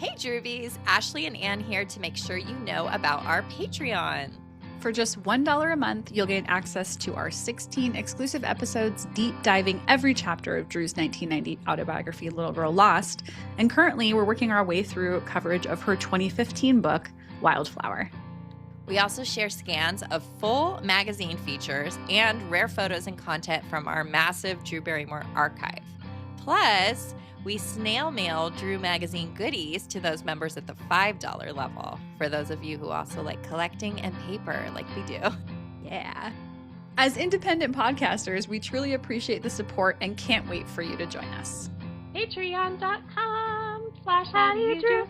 Hey Droobies, Ashley and Ann here to make sure you know about our Patreon. For just $1 a month, you'll gain access to our 16 exclusive episodes deep diving every chapter of Drew's 1990 autobiography, Little Girl Lost. And currently, we're working our way through coverage of her 2015 book, Wildflower. We also share scans of full magazine features and rare photos and content from our massive Drew Barrymore archive. Plus, we snail mail Drew magazine goodies to those members at the $5 level, for those of you who also like collecting and paper like we do. Yeah. As independent podcasters, we truly appreciate the support and can't wait for you to join us. Patreon.com/HowDoYouDrew.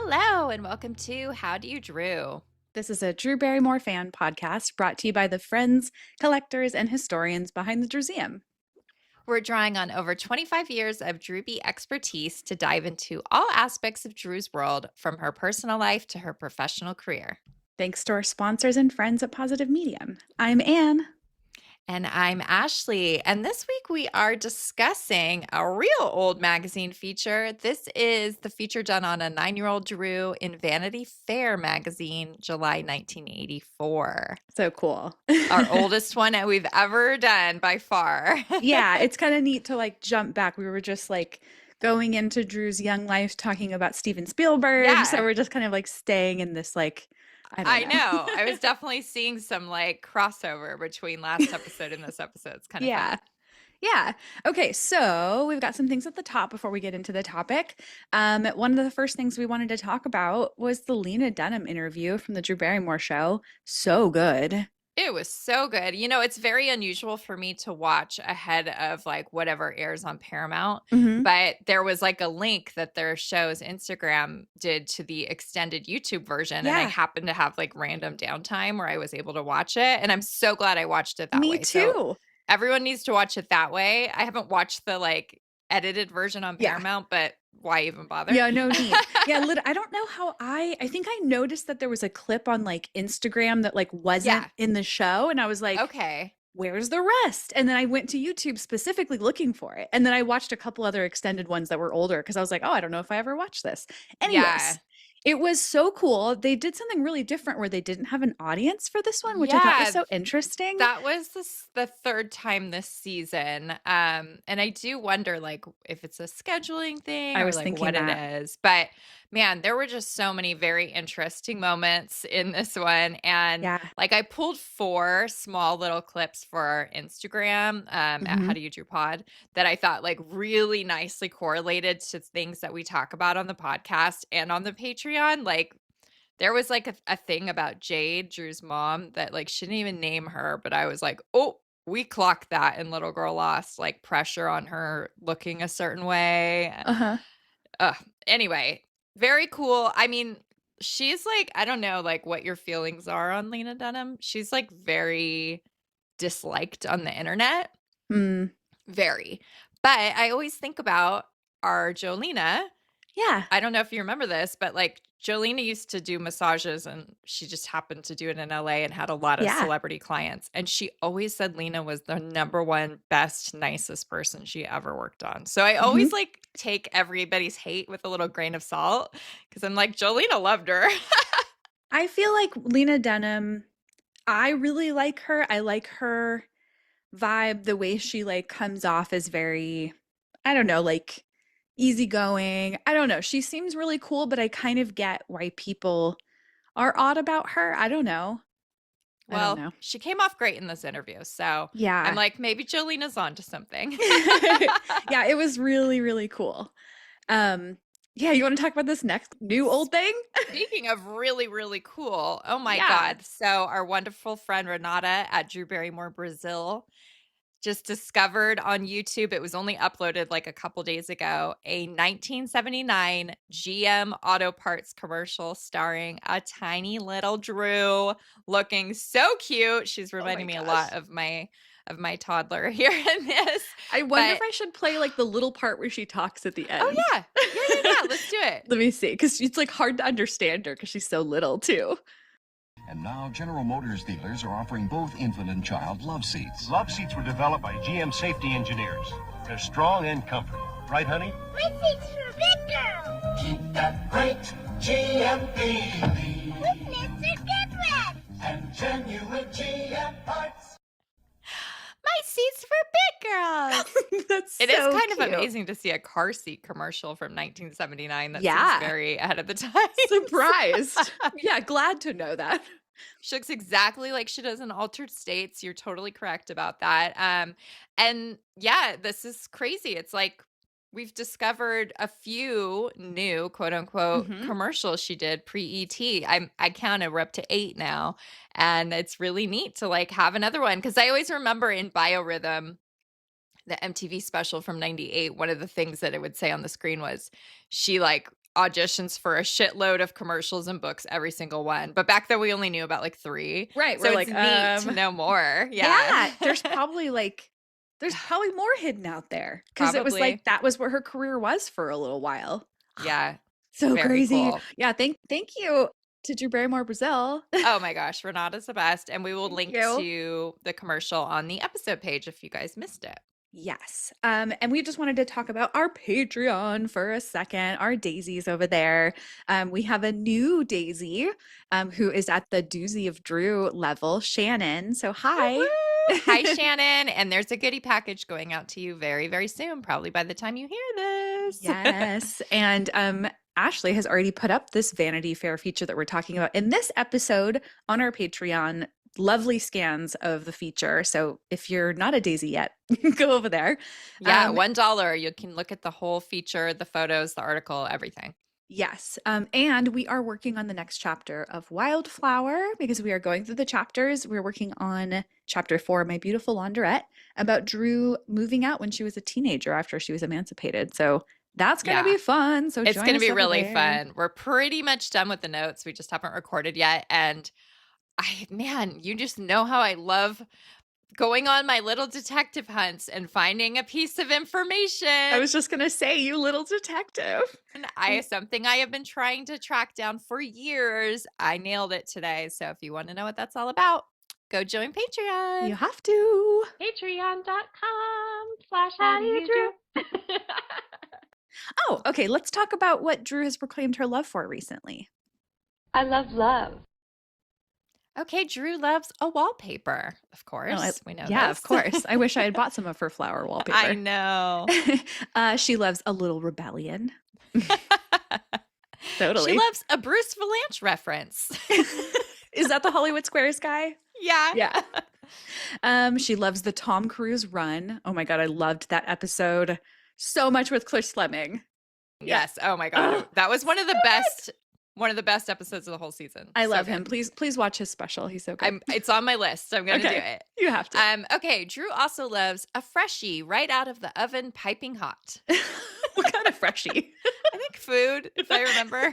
Hello, and welcome to How Do You Drew? This is a Drew Barrymore fan podcast brought to you by the friends, collectors, and historians behind the Drewseum. We're drawing on over 25 years of Drewbie expertise to dive into all aspects of Drew's world, from her personal life to her professional career. Thanks to our sponsors and friends at Positive Medium. I'm Anne. And I'm Ashley. And this week we are discussing a real old magazine feature. This is the feature done on a 9-year-old Drew in Vanity Fair magazine, July 1984. So cool. Our oldest one that we've ever done by far. Yeah, it's kind of neat to like jump back. We were just like going into Drew's young life talking about Steven Spielberg. Yeah. So we're just kind of like staying in this like I know. I was definitely seeing some like crossover between last episode and this episode. It's kind of fun. Yeah. Okay, so we've got some things at the top before we get into the topic. One of the first things we wanted to talk about was the Lena Dunham interview from the Drew Barrymore show. So good. It was so good. You know, it's very unusual for me to watch ahead of like whatever airs on Paramount, but there was like a link that their show's Instagram did to the extended YouTube version. And I happened to have like random downtime where I was able to watch it. And I'm so glad I watched it that way. Me too. So everyone needs to watch it that way. I haven't watched the like edited version on Paramount, but why even bother? Yeah, no need. Yeah, I don't know how I think I noticed that there was a clip on like Instagram that like wasn't in the show. And I was like, okay, where's the rest? And then I went to YouTube specifically looking for it. And then I watched a couple other extended ones that were older because I was like, oh, I don't know if I ever watched this. Anyways, it was so cool. They did something really different where they didn't have an audience for this one, which I thought was so interesting. That was the third time this season. And I do wonder like if it's a scheduling thing or like what it is. But man, there were just so many very interesting moments in this one. And like I pulled 4 small little clips for our Instagram at How Do You Drew Pod that I thought like really nicely correlated to things that we talk about on the podcast and on the Patreon. Like there was like a thing about Jade, Drew's mom, that like she didn't even name her, but I was like, oh, we clocked that in Little Girl Lost, like pressure on her looking a certain way. Anyway, very cool. I mean, she's like, I don't know like what your feelings are on Lena Dunham. She's like very disliked on the internet. Very. But I always think about our Jolena. Yeah. I don't know if you remember this, but like Jolena used to do massages and she just happened to do it in LA and had a lot of celebrity clients. And she always said Lena was the #1 best, nicest person she ever worked on. So I always like take everybody's hate with a little grain of salt because I'm like, Jolena loved her. I feel like Lena Dunham, I really like her. I like her vibe, the way she like comes off as very, I don't know, like easygoing. I don't know. She seems really cool, but I kind of get why people are odd about her. I don't know. Well, she came off great in this interview. So I'm like, maybe Jolena's onto something. Yeah, it was really, really cool. Yeah, you want to talk about this next new old thing? Speaking of really, really cool. Oh my God. So our wonderful friend Renata at Drew Barrymore Brazil just discovered on YouTube, it was only uploaded like a couple days ago, a 1979 GM Auto Parts commercial starring a tiny little Drew looking so cute. She's reminding me a lot of my toddler here in this. I wonder if I should play like the little part where she talks at the end. Oh yeah. Let's do it. Let me see, because it's like hard to understand her because she's so little too. And now General Motors dealers are offering both infant and child love seats. Love seats were developed by GM safety engineers. They're strong and comfortable. Right, honey? My seat's for big girls. Keep that great GM feeling. With Mr. Goodrich. And genuine GM parts. My seat's for big girls. It is kind of amazing to see a car seat commercial from 1979 that seems very ahead of the time. Surprised. Yeah, glad to know that. She looks exactly like she does in Altered States. You're totally correct about that. And yeah, this is crazy. It's like we've discovered a few new quote unquote commercials she did pre-ET. I counted, we're up to 8 now. And it's really neat to like have another one. Cause I always remember in Biorhythm, the MTV special from 98, one of the things that it would say on the screen was she like auditions for a shitload of commercials and books, every single one. But back then we only knew about like 3. Right. So we're it's like, neat to know more. Yeah. There's probably more hidden out there. Because it was like that was where her career was for a little while. Yeah. So Very crazy. cool. Yeah. Thank you to Drew Barrymore Brazil. Oh my gosh, Renata's the best. And we will link to the commercial on the episode page if you guys missed it. Yes. And we just wanted to talk about our Patreon for a second, our daisies over there. We have a new daisy who is at the Doozy of Drew level, Shannon. So hi. Hi, Shannon. And there's a goodie package going out to you very, very soon, probably by the time you hear this. Yes. And Ashley has already put up this Vanity Fair feature that we're talking about in this episode on our Patreon. Lovely scans of the feature. So if you're not a daisy yet, go over there. Yeah, $1. You can look at the whole feature, the photos, the article, everything. Yes. And we are working on the next chapter of Wildflower because we are going through the chapters. We're working on chapter 4, My Beautiful Laundrette, about Drew moving out when she was a teenager after she was emancipated. So that's going to be fun. So it's going to be really fun. We're pretty much done with the notes. We just haven't recorded yet. And man, you just know how I love going on my little detective hunts and finding a piece of information. I was just going to say, you little detective. And something I have been trying to track down for years. I nailed it today. So if you want to know what that's all about, go join Patreon. You have to. Patreon.com/HowDoYouDrew. Oh, okay. Let's talk about what Drew has proclaimed her love for recently. I love love. Okay, Drew loves a wallpaper, of course. We know yeah, this. Of course. I wish I had bought some of her flower wallpaper. I know. She loves a little rebellion. Totally. She loves a Bruce Valanche reference. Is that the Hollywood Squares guy? Yeah. Yeah. She loves the Tom Cruise run. Oh my God, I loved that episode so much with Chris Fleming. Yes. Oh my God. That was one of the best episodes of the whole season. I love him. Please watch his special. He's so good. It's on my list. So I'm going to do it. You have to. Okay. Drew also loves a freshie right out of the oven, piping hot. What kind of freshie? I think food, if I remember.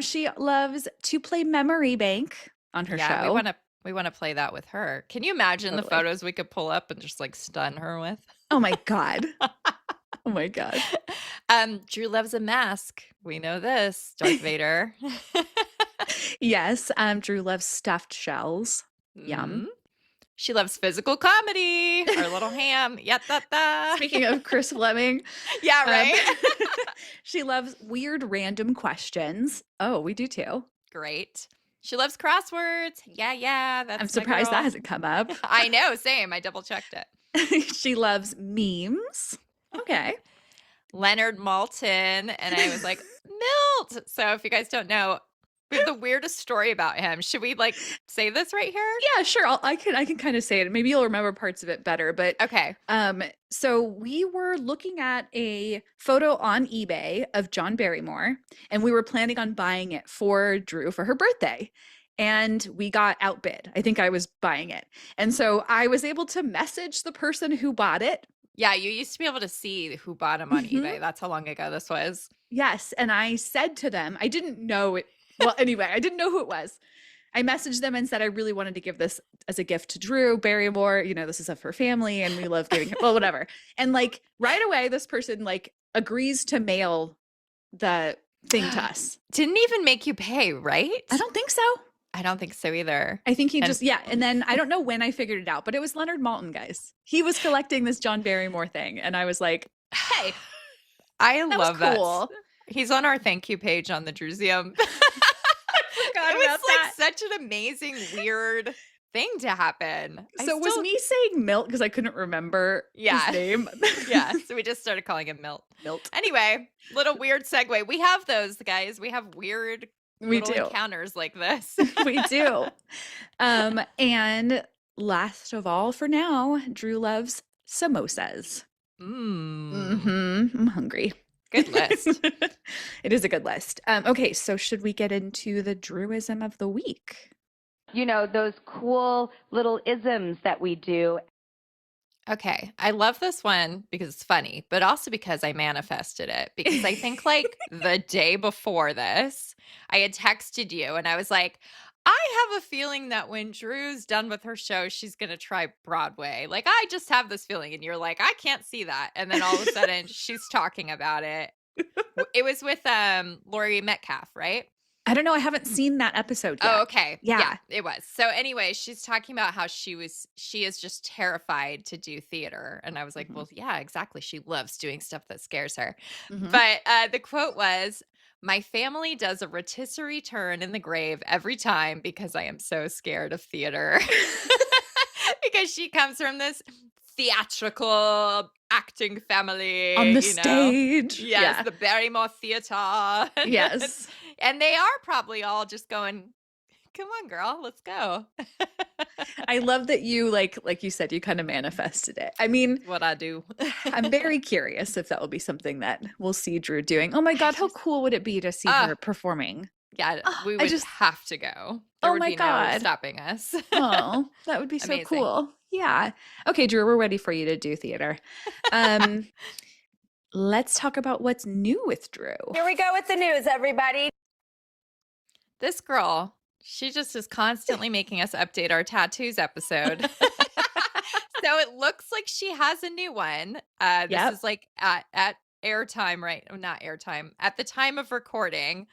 She loves to play Memory Bank on her show. We want to play that with her. Can you imagine the photos we could pull up and just like stun her with? Oh my God. Oh my God. Drew loves a mask. We know this. Darth Vader. Yes. Drew loves stuffed shells. Yum. She loves physical comedy. Our little ham. Speaking of Chris Fleming. Yeah, right. She loves weird random questions. Oh, we do too. Great. She loves crosswords. Yeah. That's I'm surprised that hasn't come up. I know. Same. I double checked it. She loves memes. Okay. Leonard Maltin. And I was like, Milt. So if you guys don't know, we have the weirdest story about him. Should we like say this right here? Yeah, sure. I can kind of say it. Maybe you'll remember parts of it better. But okay. So we were looking at a photo on eBay of John Barrymore, and we were planning on buying it for Drew for her birthday. and we got outbid. I think I was buying it. And so I was able to message the person who bought it. Yeah, you used to be able to see who bought them on eBay. That's how long ago this was. Yes. And I said to them, I didn't know it. Well, anyway, I didn't know who it was. I messaged them and said I really wanted to give this as a gift to Drew Barrymore. You know, this is of her family and we love giving, well, whatever. And like right away, this person like agrees to mail the thing to us. Didn't even make you pay, right? I don't think so. I don't think so either. I think he just, yeah. And then I don't know when I figured it out, but it was Leonard Maltin, guys. He was collecting this John Barrymore thing. And I was like, hey, I love that. Cool. He's on our thank you page on the Drewsium. It was like such an amazing, weird thing to happen. So was me saying Milt because I couldn't remember his name? Yeah. So we just started calling him Milt. Milt. Anyway, little weird segue. We have those, guys. We have weird encounters like this. We do. And last of all, for now, Drew loves samosas. I'm hungry. Good list. It is a good list. Okay, so should we get into the Drewism of the week? You know, those cool little isms that we do. Okay, I love this one because it's funny, but also because I manifested it. Because I think like the day before this, I had texted you and I was like, I have a feeling that when Drew's done with her show, she's going to try Broadway. Like, I just have this feeling. And you're like, I can't see that. And then all of a sudden she's talking about it. It was with Laurie Metcalf, right? I don't know. I haven't seen that episode yet. Oh, okay. Yeah, it was. So anyway, she's talking about how she is just terrified to do theater. And I was like, well, yeah, exactly. She loves doing stuff that scares her. But the quote was, my family does a rotisserie turn in the grave every time because I am so scared of theater. Because she comes from this theatrical acting family. On the stage. Yes, the Barrymore Theater. Yes. And they are probably all just going, come on, girl, let's go. I love that you, like you said, you kind of manifested it. I mean, what I do. I'm very curious if that will be something that we'll see Drew doing. Oh my God, how cool would it be to see her performing? Yeah, we would just have to go. There would be no stopping us. Oh, that would be so cool. Yeah. Okay, Drew, we're ready for you to do theater. Let's talk about what's new with Drew. Here we go with the news, everybody. This girl, she just is constantly making us update our tattoos episode. So it looks like she has a new one. This is like at airtime, right? Not airtime. At the time of recording,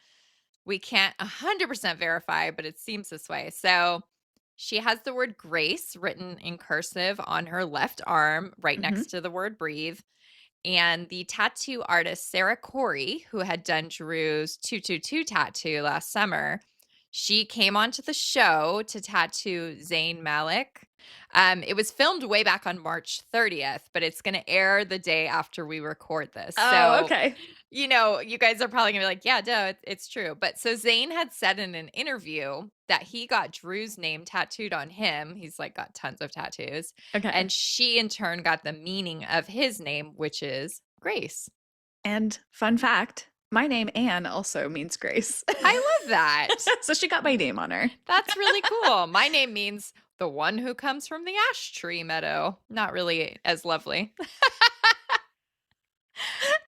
we can't 100% verify, but it seems this way. So she has the word grace written in cursive on her left arm, right next to the word breathe. And the tattoo artist, Sarah Corey, who had done Drew's 222 tattoo last summer, she came onto the show to tattoo Zayn Malik. It was filmed way back on March 30th, but it's going to air the day after we record this. Oh, okay. You know, you guys are probably going to be like, yeah, duh, it's true. But so Zayn had said in an interview that he got Drew's name tattooed on him. He's like got tons of tattoos. Okay. And she in turn got the meaning of his name, which is Grace. And fun fact, my name Anne also means grace. I love that. So she got my name on her. That's really cool. My name means the one who comes from the ash tree meadow. Not really as lovely.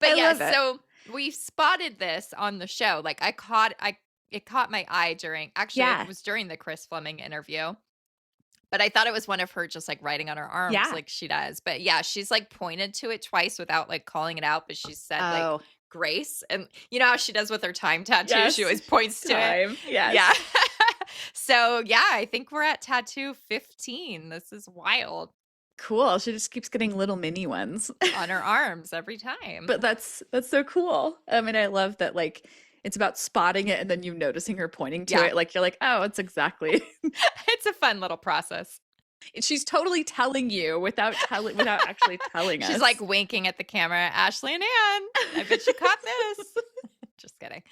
But yeah, so we spotted this on the show. Like it caught my eye during, actually it was during the Chris Fleming interview. But I thought it was one of her just like writing on her arms like she does. But yeah, she's like pointed to it twice without like calling it out. But she said like grace. And you know how she does with her time tattoo? Yes. She always points to it. Yes. Yeah. So yeah, I think we're at tattoo 15. This is wild. Cool. She just keeps getting little mini ones on her arms every time. But that's so cool. I mean, I love that like it's about spotting it and then you noticing her pointing to it. Like you're like, oh, it's exactly. It's a fun little process. She's totally telling you without actually telling us. She's like winking at the camera. Ashley and Ann, I bet you caught this. Just kidding.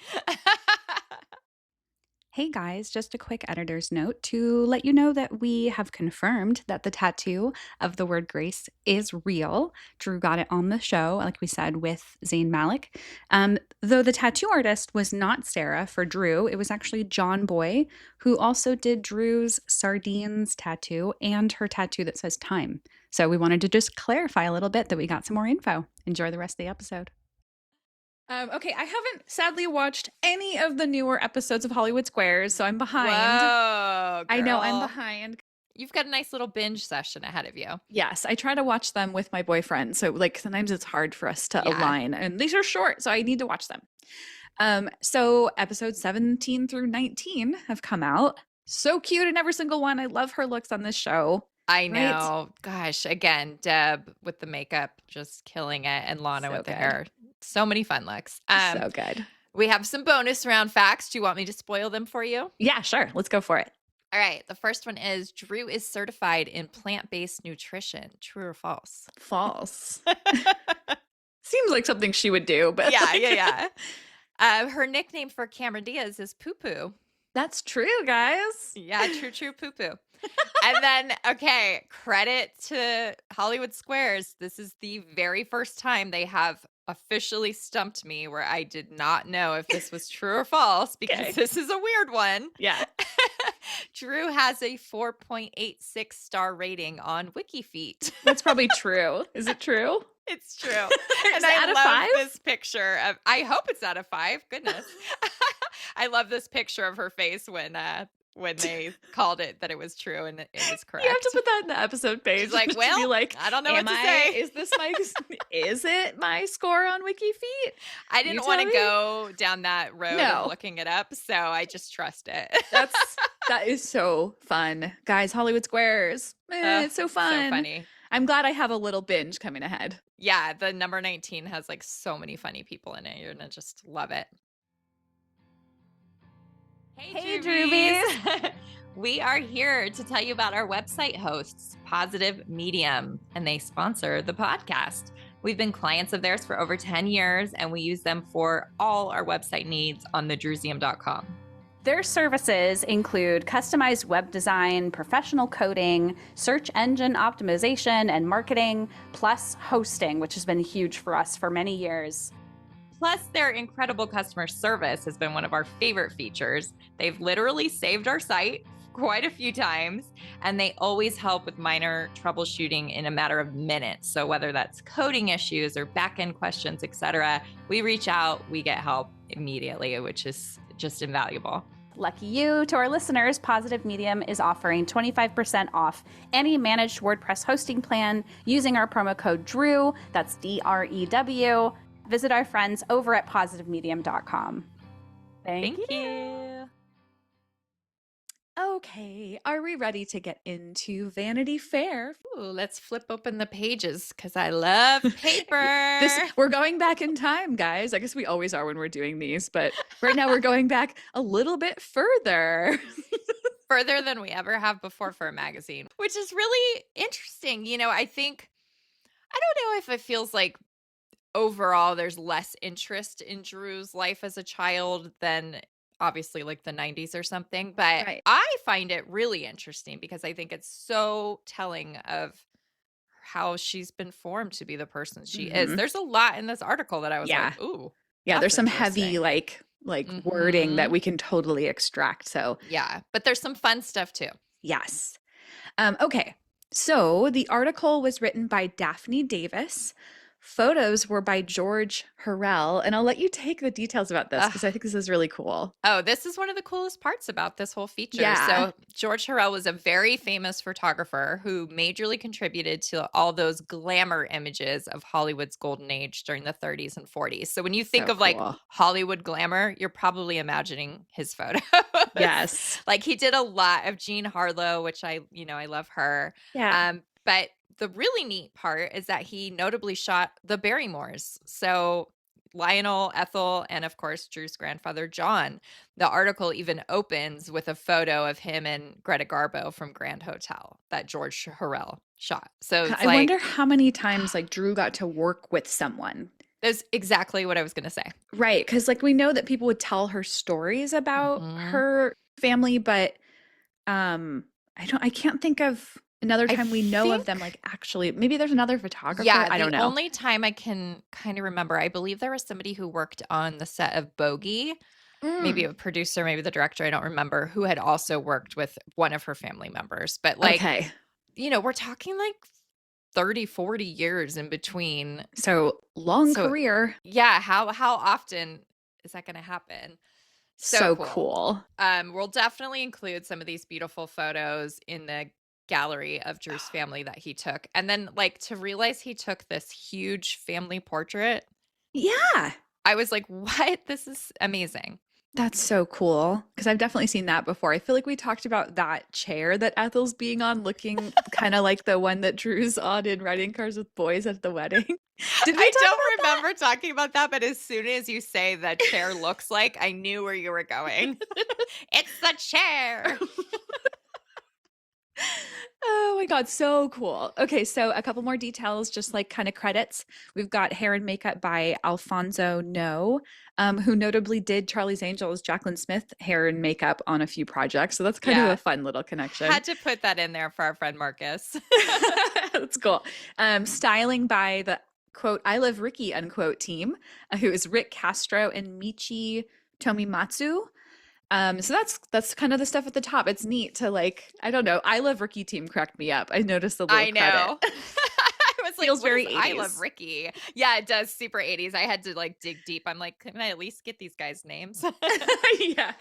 Hey guys, just a quick editor's note to let you know that we have confirmed that the tattoo of the word grace is real. Drew got it on the show, like we said, with Zayn Malik. Though the tattoo artist was not Sarah for Drew, it was actually John Boy, who also did Drew's sardines tattoo and her tattoo that says time. So we wanted to just clarify a little bit that we got some more info. Enjoy the rest of the episode. Okay, I haven't sadly watched any of the newer episodes of Hollywood Squares, so I'm behind. Whoa, girl. I know, I'm behind. You've got a nice little binge session ahead of you. Yes, I try to watch them with my boyfriend, so like sometimes it's hard for us to align, and these are short, so I need to watch them. So episodes 17 through 19 have come out. So cute in every single one. I love her looks on this show. I know. Right? Gosh, again, Deb with the makeup just killing it, and Lana with the hair. So many fun looks. So good. We have some bonus round facts. Do you want me to spoil them for you? Yeah, sure. Let's go for it. All right. The first one is Drew is certified in plant-based nutrition. True or false? False. Seems like something she would do, but yeah. Her nickname for Cameron Diaz is Poo Poo. That's true, guys. Yeah, true, Poo Poo. And then, okay, credit to Hollywood Squares. This is the very first time they have officially stumped me where I did not know if this was true or false, because this is a weird one. Yeah. Drew has a 4.86 star rating on WikiFeet. That's probably true. Is it true? It's true. And I out of love 5? this picture of, I hope it's out of 5. Goodness. I love this picture of her face when they called it that it was true and it was correct. You have to put that in the episode page. She's like, well, I don't know what to say. Is it my score on WikiFeet? I didn't want to go down that road of looking it up, so I just trust it. That is so fun. Guys, Hollywood Squares. It's so fun. So funny. I'm glad I have a little binge coming ahead. Yeah, the number 19 has like so many funny people in it. You're going to just love it. Hey Droobies. We are here to tell you about our website hosts, Positive Medium, and they sponsor the podcast. We've been clients of theirs for over 10 years, and we use them for all our website needs on thedrewsium.com. Their services include customized web design, professional coding, search engine optimization and marketing, plus hosting, which has been huge for us for many years. Plus, their incredible customer service has been one of our favorite features. They've literally saved our site quite a few times, and they always help with minor troubleshooting in a matter of minutes. So whether that's coding issues or back-end questions, etc., we reach out, we get help immediately, which is just invaluable. Lucky you. To our listeners, Positive Medium is offering 25% off any managed WordPress hosting plan using our promo code DREW. That's DREW. Visit our friends over at positivemedium.com. Thank you. Okay, are we ready to get into Vanity Fair? Ooh, let's flip open the pages because I love paper. We're going back in time, guys. I guess we always are when we're doing these, but right now we're going back a little bit further. Further than we ever have before for a magazine, which is really interesting. You know, I don't know if it feels like overall there's less interest in Drew's life as a child than obviously like the 90s or something, but I find it really interesting because I think it's so telling of how she's been formed to be the person she is. There's a lot in this article that I was like, ooh. Yeah, there's some heavy like wording that we can totally extract. So yeah, but there's some fun stuff too. Yes. Okay. So the article was written by Daphne Davis. Photos were by George Hurrell, and I'll let you take the details about this because I think this is really cool. Oh, this is one of the coolest parts about this whole feature. Yeah. So George Hurrell was a very famous photographer who majorly contributed to all those glamour images of Hollywood's golden age during the 30s and 40s. So when you think of like Hollywood glamour, you're probably imagining his photos. Yes. Like he did a lot of Jean Harlow, which I love her. Yeah. But the really neat part is that he notably shot the Barrymores. So Lionel, Ethel, and of course, Drew's grandfather, John. The article even opens with a photo of him and Greta Garbo from Grand Hotel that George Hurrell shot. So it's I wonder how many times like Drew got to work with someone. That's exactly what I was going to say. Right. Because like we know that people would tell her stories about her family, but I can't think of another time we know of them, like, actually. Maybe there's another photographer. Yeah, I don't the know. only time I can kind of remember, I believe there was somebody who worked on the set of Bogey, maybe a producer, maybe the director, I don't remember, who had also worked with one of her family members. But like, Okay. you know, we're talking like 30, 40 years in between. So long career. Yeah. How often is that going to happen? So cool. We'll definitely include some of these beautiful photos in the gallery of Drew's family that he took. And then, like, to realize he took this huge family portrait. Yeah. I was like, what? This is amazing. That's so cool. Because I've definitely seen that before. I feel like we talked about that chair that Ethel's being on, looking kind of like the one that Drew's on in Riding Cars with Boys at the wedding. I don't remember talking about that, but as soon as you say that chair looks like, I knew where you were going. It's the chair. Oh my God, so cool. Okay, so a couple more details, just like kind of credits. We've got hair and makeup by Alfonso No, who notably did Charlie's Angels, Jacqueline Smith hair and makeup on a few projects. So that's kind of a fun little connection. Had to put that in there for our friend Marcus. That's cool. Styling by the quote, I Love Ricky, unquote team, who is Rick Castro and Michi Tomimatsu. So that's kind of the stuff at the top. It's neat to, like, I don't know. I Love Ricky team cracked me up. I noticed the little I know. credit. I was like, feels very 80s. I Love Ricky. Yeah, it does. Super 80s. I had to like dig deep. I'm like, can I at least get these guys' names? Yeah.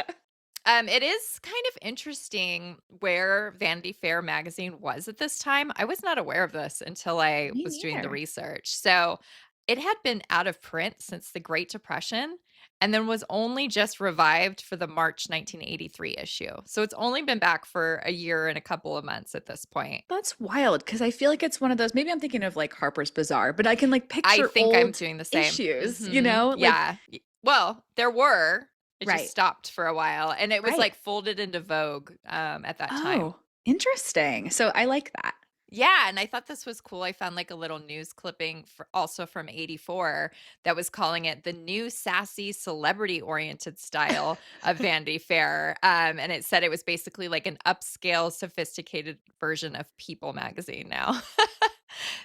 It is kind of interesting where Vanity Fair magazine was at this time. I was not aware of this until I was doing the research. So it had been out of print since the Great Depression, and then was only just revived for the March 1983 issue. So it's only been back for a year and a couple of months at this point. That's wild, because I feel like it's one of those, maybe I'm thinking of like Harper's Bazaar, but I can like picture I think old I'm doing the same issues, Mhm. you know? Like, yeah. Well, there were. It Right. just stopped for a while, and it was like folded into Vogue at that time. Oh, interesting. So I like that. Yeah, and I thought this was cool. I found like a little news clipping also from 84 that was calling it the new sassy celebrity-oriented style of Vanity Fair. And it said it was basically like an upscale, sophisticated version of People magazine now.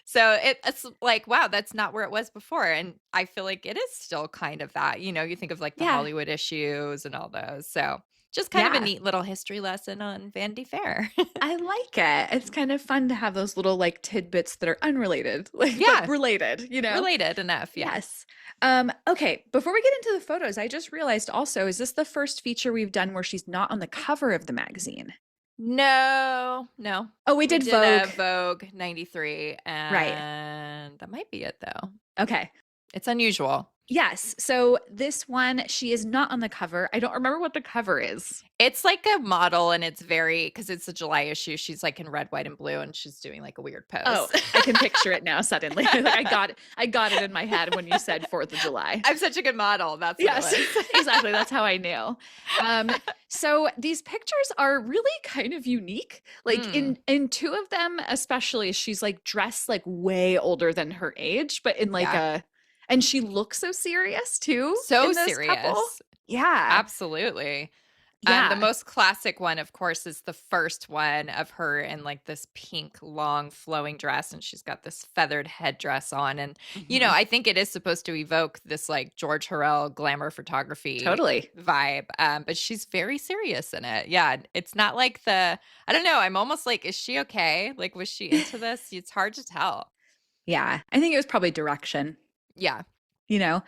So it's like, wow, that's not where it was before. And I feel like it is still kind of that. You know, you think of like the Hollywood issues and all those. So just kind of a neat little history lesson on Vanity Fair. I like it. It's kind of fun to have those little like tidbits that are unrelated, like but related, you know? Related enough, yes. Okay, before we get into the photos, I just realized also, is this the first feature we've done where she's not on the cover of the magazine? No. Oh, we did Vogue. Vogue 93. And that might be it though. Okay. It's unusual. Yes. So this one, she is not on the cover. I don't remember what the cover is. It's like a model, and it's because it's a July issue. She's like in red, white, and blue, and she's doing like a weird pose. Oh, I can picture it now suddenly. I got it in my head when you said 4th of July. I'm such a good model. That's what it was. Exactly. That's how I knew. So these pictures are really kind of unique. Like in two of them, especially, she's like dressed like way older than her age, but in like and she looks so serious too. So serious. Couple. Yeah. Absolutely. Yeah. The most classic one, of course, is the first one of her in like this pink, long, flowing dress. And she's got this feathered headdress on. And, you know, I think it is supposed to evoke this like George Hurrell glamour photography vibe. But she's very serious in it. Yeah. It's not like I don't know. I'm almost like, is she okay? Like, was she into this? It's hard to tell. Yeah. I think it was probably direction. Yeah. You know,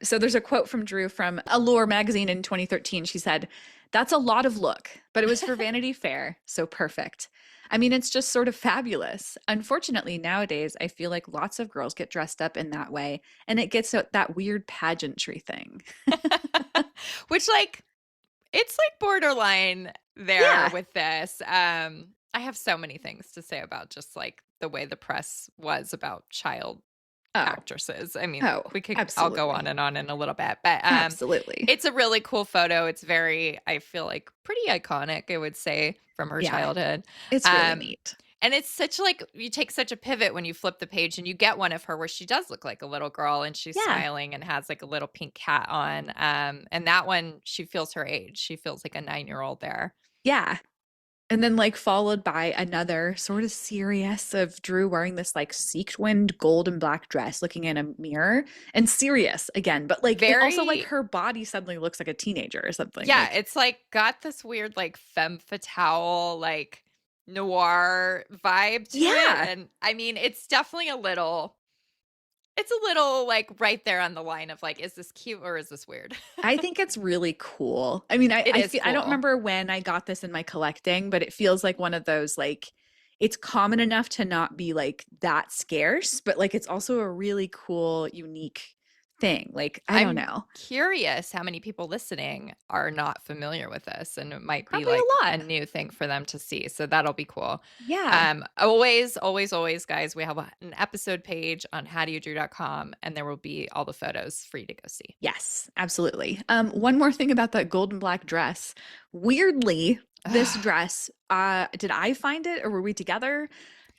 so there's a quote from Drew from Allure magazine in 2013. She said, "That's a lot of look, but it was for Vanity Fair, so perfect. I mean, it's just sort of fabulous. Unfortunately, nowadays, I feel like lots of girls get dressed up in that way, and it gets that weird pageantry thing." Which, like, it's like borderline there with this. I have so many things to say about just like the way the press was about child actresses. I mean, I'll go on and on in a little bit, but absolutely, it's a really cool photo. It's very, I feel like, pretty iconic, I would say, from her childhood. It's really neat. And it's such like, you take such a pivot when you flip the page and you get one of her where she does look like a little girl and she's smiling and has like a little pink hat on. And that one, she feels her age. She feels like a 9-year-old there. Yeah. And then like followed by another sort of serious of Drew wearing this like sequined gold and black dress looking in a mirror and serious again, but like it also like her body suddenly looks like a teenager or something. Yeah, like, it's like got this weird like femme fatale like noir vibe to it. And I mean, it's definitely it's a little like right there on the line of like, is this cute or is this weird? I think it's really cool. I mean, I don't remember when I got this in my collecting, but it feels like one of those like, it's common enough to not be like that scarce, but like it's also a really cool, unique thing. Like, I don't know. Curious how many people listening are not familiar with this, and it might Probably be like a lot. a new thing for them to see. So that'll be cool. Yeah. Always, guys, we have an episode page on howdoyoudrew.com, and there will be all the photos for you to go see. Yes, absolutely. One more thing about that gold and black dress. Weirdly, this dress, did I find it or were we together?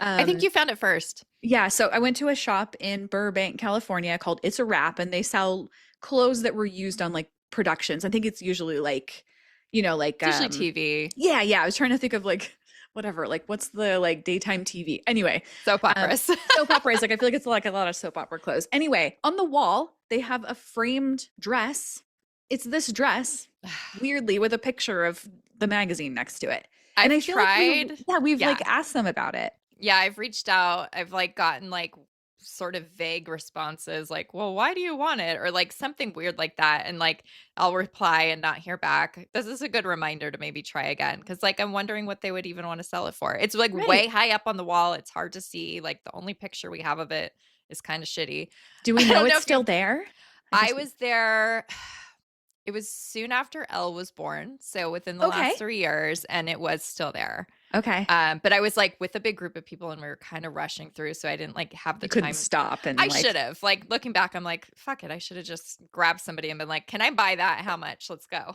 I think you found it first. Yeah, so I went to a shop in Burbank, California called It's a Wrap, and they sell clothes that were used on like productions. I think it's usually like, you know, like it's usually TV. Yeah, I was trying to think of like whatever, like what's the like daytime TV? Anyway, soap operas. Soap operas. Like I feel like it's like a lot of soap opera clothes. Anyway, on the wall they have a framed dress. It's this dress, weirdly, with a picture of the magazine next to it. And I feel tried. Like we've like asked them about it. Yeah, I've reached out. I've like gotten like sort of vague responses like, well, why do you want it? Or like something weird like that. And like, I'll reply and not hear back. This is a good reminder to maybe try again. Cause like, I'm wondering what they would even want to sell it for. It's like way high up on the wall. It's hard to see. Like the only picture we have of it is kind of shitty. Do we know it's still there? I was there. It was soon after Elle was born. So within the last 3 years, and it was still there. Okay. But I was like with a big group of people and we were kind of rushing through. So I didn't like have the time. Couldn't stop. And I should have. Like looking back, I'm like, fuck it. I should have just grabbed somebody and been like, can I buy that? How much? Let's go.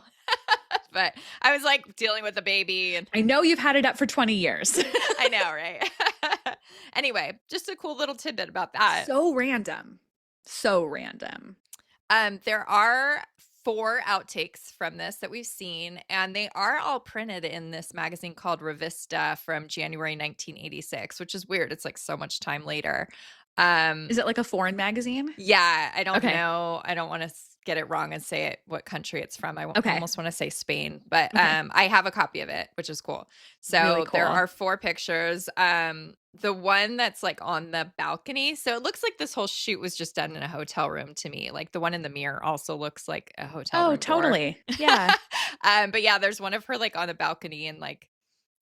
But I was like dealing with a baby. And I know you've had it up for 20 years. I know, right? Anyway, just a cool little tidbit about that. So random. There are 4 outtakes from this that we've seen, and they are all printed in this magazine called Revista from January 1986, which is weird. It's like so much time later. Is it like a foreign magazine? Yeah, I don't know. I don't want to get it wrong and say it what country it's from. I almost want to say Spain, but I have a copy of it, which is cool. So really cool. There are 4 pictures. The one that's like on the balcony. So it looks like this whole shoot was just done in a hotel room to me. Like the one in the mirror also looks like a hotel room. Oh, totally. Yeah. But yeah, there's one of her like on the balcony and like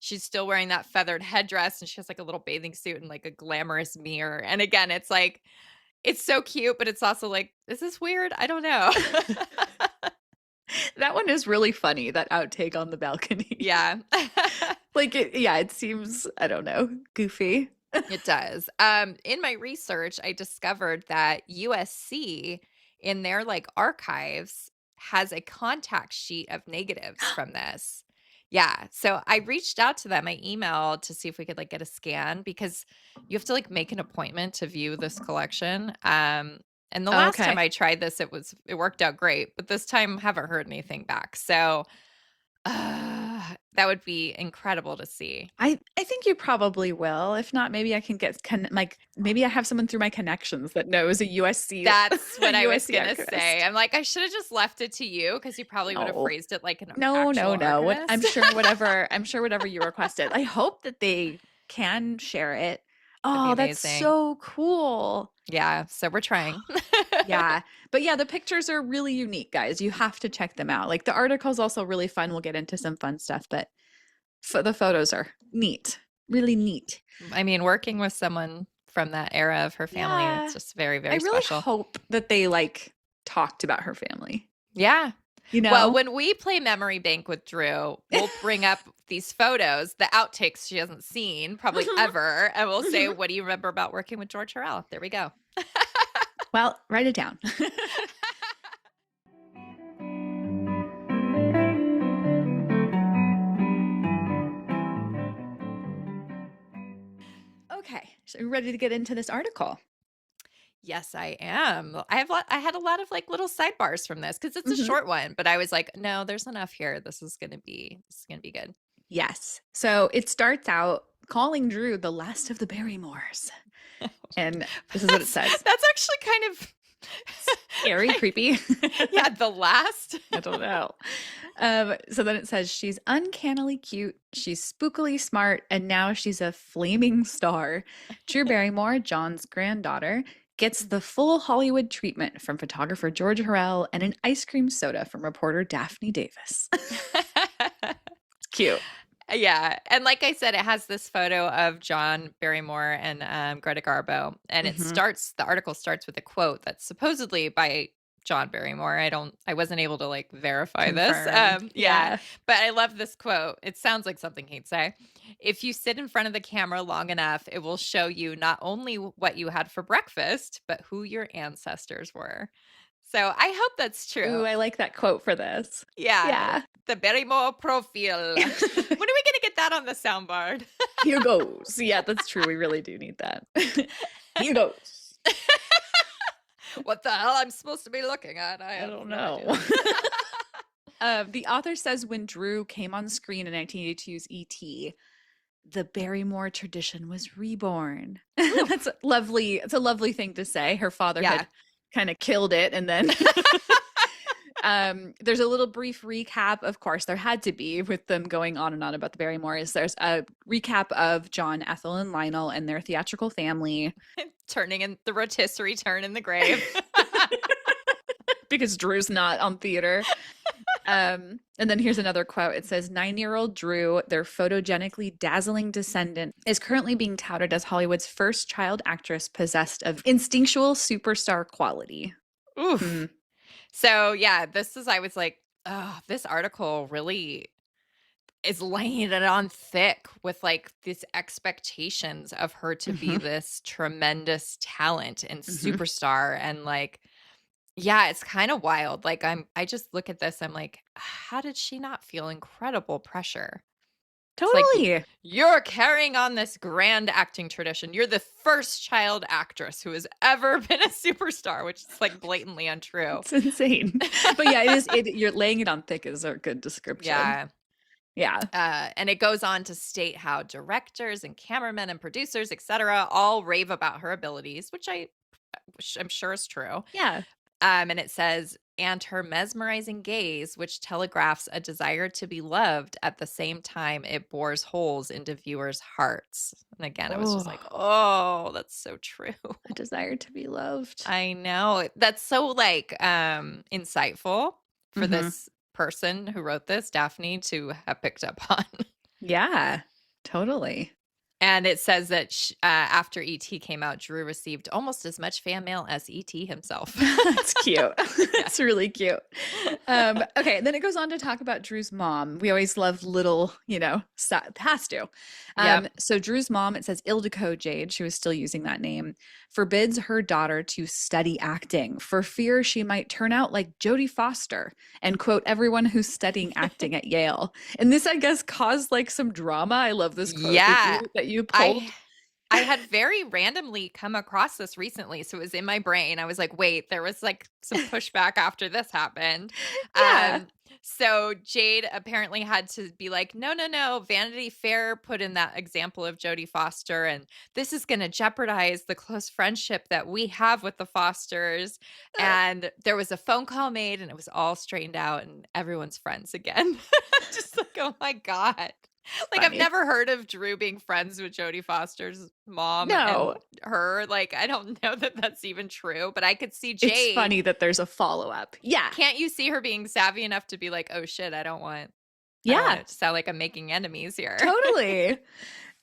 she's still wearing that feathered headdress and she has like a little bathing suit and like a glamorous mirror. And again, it's like, it's so cute, but it's also like, is this weird? I don't know. That one is really funny, that outtake on the balcony. Yeah. Like, it seems, I don't know, goofy. It does. In my research, I discovered that USC in their like archives has a contact sheet of negatives from this. Yeah. So I reached out to them. I emailed to see if we could like get a scan because you have to like make an appointment to view this collection. And the last time I tried this, it worked out great, but this time haven't heard anything back. So that would be incredible to see. I think you probably will. If not, maybe I can get maybe I have someone through my connections that knows a USC. That's what I was gonna say. I'm like, I should have just left it to you because you probably would have phrased it like an no. archivist. I'm sure whatever you requested. I hope that they can share it. Oh, that's so cool. Yeah, so we're trying. Yeah. But yeah, the pictures are really unique, guys. You have to check them out. Like the article's also really fun. We'll get into some fun stuff, but the photos are neat. Really neat. I mean, working with someone from that era of her family, it's just very, very special. I really hope that they like talked about her family. Yeah. You know? Well, when we play Memory Bank with Drew, we'll bring up these photos, the outtakes she hasn't seen probably ever, and we'll say, what do you remember about working with George Hurrell? There we go. Well, write it down. Okay, so you ready to get into this article? Yes, I am. I had a lot of like little sidebars from this because it's a short one, but I was like, no, there's enough here. This is gonna be good. Yes. So it starts out calling Drew the last of the Barrymores. And this is what it says. That's actually kind of scary, creepy. Yeah, the last. I don't know. So then it says she's uncannily cute, she's spookily smart, and now she's a flaming star. Drew Barrymore, John's granddaughter, gets the full Hollywood treatment from photographer George Hurrell and an ice cream soda from reporter Daphne Davis. It's cute. Yeah. And like I said, it has this photo of John Barrymore and Greta Garbo. And the article starts with a quote that's supposedly by John Barrymore. I wasn't able to like verify this. Yeah. But I love this quote. It sounds like something he'd say. If you sit in front of the camera long enough, it will show you not only what you had for breakfast, but who your ancestors were. So I hope that's true. Ooh, I like that quote for this. Yeah. The Barrymore profile. When are we going to get that on the soundboard? Here goes. Yeah, that's true. We really do need that. Here goes. What the hell I'm supposed to be looking at? I don't know. The author says when Drew came on screen in 1982's E.T., the Barrymore tradition was reborn. That's lovely. It's a lovely thing to say. Her father had kind of killed it, and then there's a little brief recap. Of course, there had to be with them going on and on about the Barrymores. There's a recap of John, Ethel, and Lionel and their theatrical family turning in the rotisserie turn in the grave because Drew's not on theater. And then here's another quote. It says 9-year-old Drew, their photogenically dazzling descendant, is currently being touted as Hollywood's first child actress possessed of instinctual superstar quality. Oof. So yeah, I was like, oh, this article really is laying it on thick with like these expectations of her to be this tremendous talent and superstar. And like, yeah, it's kind of wild. Like I just look at this, I'm like, how did she not feel incredible pressure? Totally. Like, you're carrying on this grand acting tradition. You're the first child actress who has ever been a superstar, which is like blatantly untrue. It's insane. But yeah, it is. You're laying it on thick is a good description. Yeah. Yeah. And it goes on to state how directors and cameramen and producers, etc., all rave about her abilities, which I'm sure is true. Yeah. And it says, and her mesmerizing gaze, which telegraphs a desire to be loved at the same time it bores holes into viewers' hearts. And again, I was just like, oh, that's so true. A desire to be loved. I know. That's so like insightful for this person who wrote this, Daphne, to have picked up on. Yeah, totally. And it says that after E.T. came out, Drew received almost as much fan mail as E.T. himself. That's cute. It's really cute. Okay, then it goes on to talk about Drew's mom. We always love little, has to. So Drew's mom, it says Ildiko Jade, she was still using that name, forbids her daughter to study acting for fear she might turn out like Jodie Foster and quote everyone who's studying acting at Yale. And this, I guess, caused like some drama. I love this quote that you pulled. I had very randomly come across this recently, so it was in my brain. I was like, wait, there was like some pushback after this happened. Yeah. So Jade apparently had to be like, no. Vanity Fair put in that example of Jodie Foster, and this is going to jeopardize the close friendship that we have with the Fosters. And there was a phone call made, and it was all straightened out, and everyone's friends again. Just like, oh my God. Like, funny. I've never heard of Drew being friends with Jodie Foster's mom and her. Like, I don't know that that's even true, but I could see Jade. It's funny that there's a follow-up. Yeah. Can't you see her being savvy enough to be like, oh shit, I don't want it to sound like I'm making enemies here. Totally.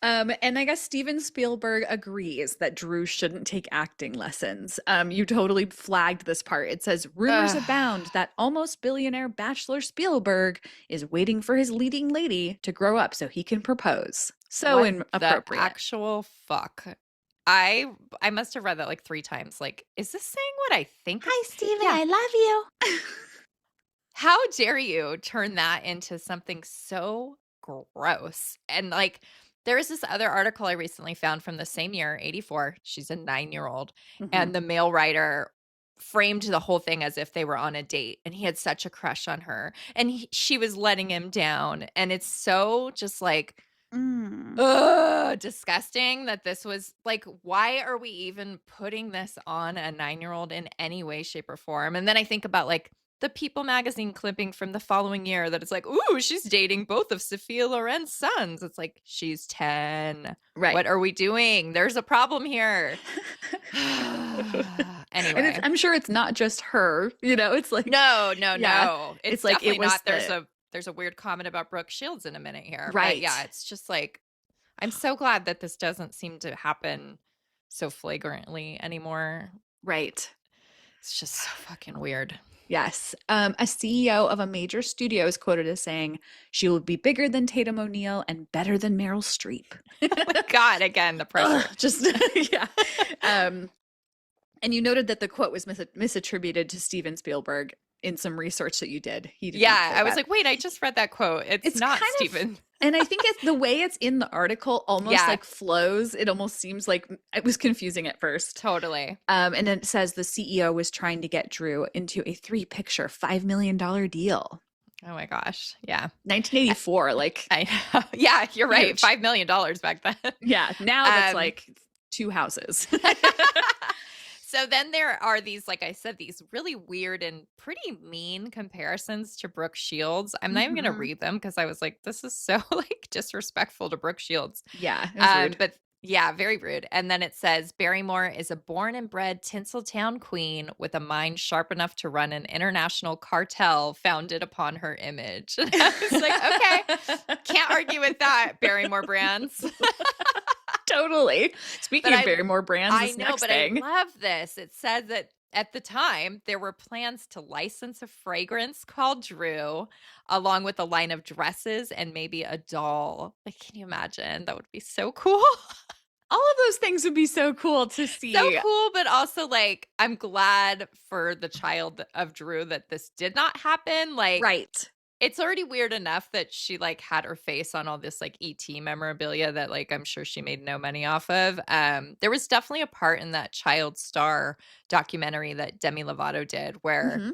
And I guess Steven Spielberg agrees that Drew shouldn't take acting lessons. You totally flagged this part. It says, rumors abound that almost billionaire bachelor Spielberg is waiting for his leading lady to grow up so he can propose. So inappropriate. The actual fuck. I must have read that like 3 times. Like, is this saying what I think? Hi, Steven. I love you. How dare you turn that into something so gross? And like, There was this other article I recently found from the same year, 84. She's a 9-year-old. And the male writer framed the whole thing as if they were on a date, and he had such a crush on her, and she was letting him down. And it's so just like, disgusting that this was like, why are we even putting this on a 9-year-old in any way, shape, or form? And then I think about like the People magazine clipping from the following year that it's like, ooh, she's dating both of Sophia Loren's sons. It's like, she's 10. Right. What are we doing? There's a problem here. Anyway. And I'm sure it's not just her, it's like. No. It's like, definitely not. There's a weird comment about Brooke Shields in a minute here. Right. But yeah, it's just like, I'm so glad that this doesn't seem to happen so flagrantly anymore. Right. It's just so fucking weird. Yes. A CEO of a major studio is quoted as saying, she will be bigger than Tatum O'Neal and better than Meryl Streep. God, again, the pressure. Yeah. And you noted that the quote was misattributed to Steven Spielberg in some research that you did. I was like, wait, I just read that quote. It's not Steven. And I think it's the way it's in the article almost like flows. It almost seems like it was confusing at first. Totally. And then it says the CEO was trying to get Drew into a 3-picture, $5 million deal. Oh my gosh. Yeah. 1984. I know. Yeah, you're right. Huge. $5 million back then. Yeah. Now that's like 2 houses. So then there are these, like I said, these really weird and pretty mean comparisons to Brooke Shields. I'm not even going to read them because I was like, this is so like disrespectful to Brooke Shields. Yeah. It was rude. But yeah, very rude. And then it says Barrymore is a born and bred Tinseltown queen with a mind sharp enough to run an international cartel founded upon her image. And I was like, okay, can't argue with that, Barrymore brands. Totally. Speaking of Barrymore brands, I know, but I love this. It says that at the time, there were plans to license a fragrance called Drew, along with a line of dresses and maybe a doll. Like, can you imagine? That would be so cool. All of those things would be so cool to see. So cool, but also like, I'm glad for the child of Drew that this did not happen. Like, right. It's already weird enough that she like had her face on all this like ET memorabilia that like I'm sure she made no money off of. There was definitely a part in that Child Star documentary that Demi Lovato did where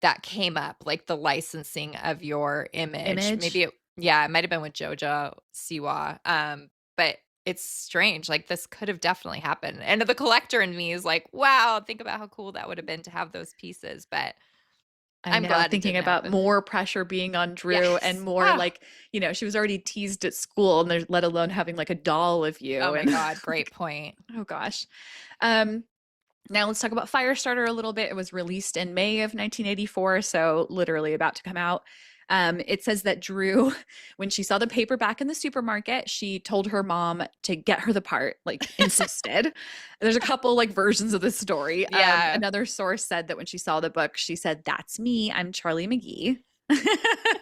that came up, like the licensing of your image. Maybe it might have been with Jojo Siwa. But it's strange. Like this could have definitely happened. And the collector in me is like, wow, think about how cool that would have been to have those pieces. But I'm glad thinking about more pressure being on Drew and more like, she was already teased at school and let alone having like a doll of you. Oh my God. Great point. Oh gosh. Now let's talk about Firestarter a little bit. It was released in May of 1984. So literally about to come out. It says that Drew, when she saw the paperback in the supermarket, she told her mom to get her the part, like insisted. There's a couple like versions of this story. Yeah. Another source said that when she saw the book, she said, "That's me. I'm Charlie McGee,"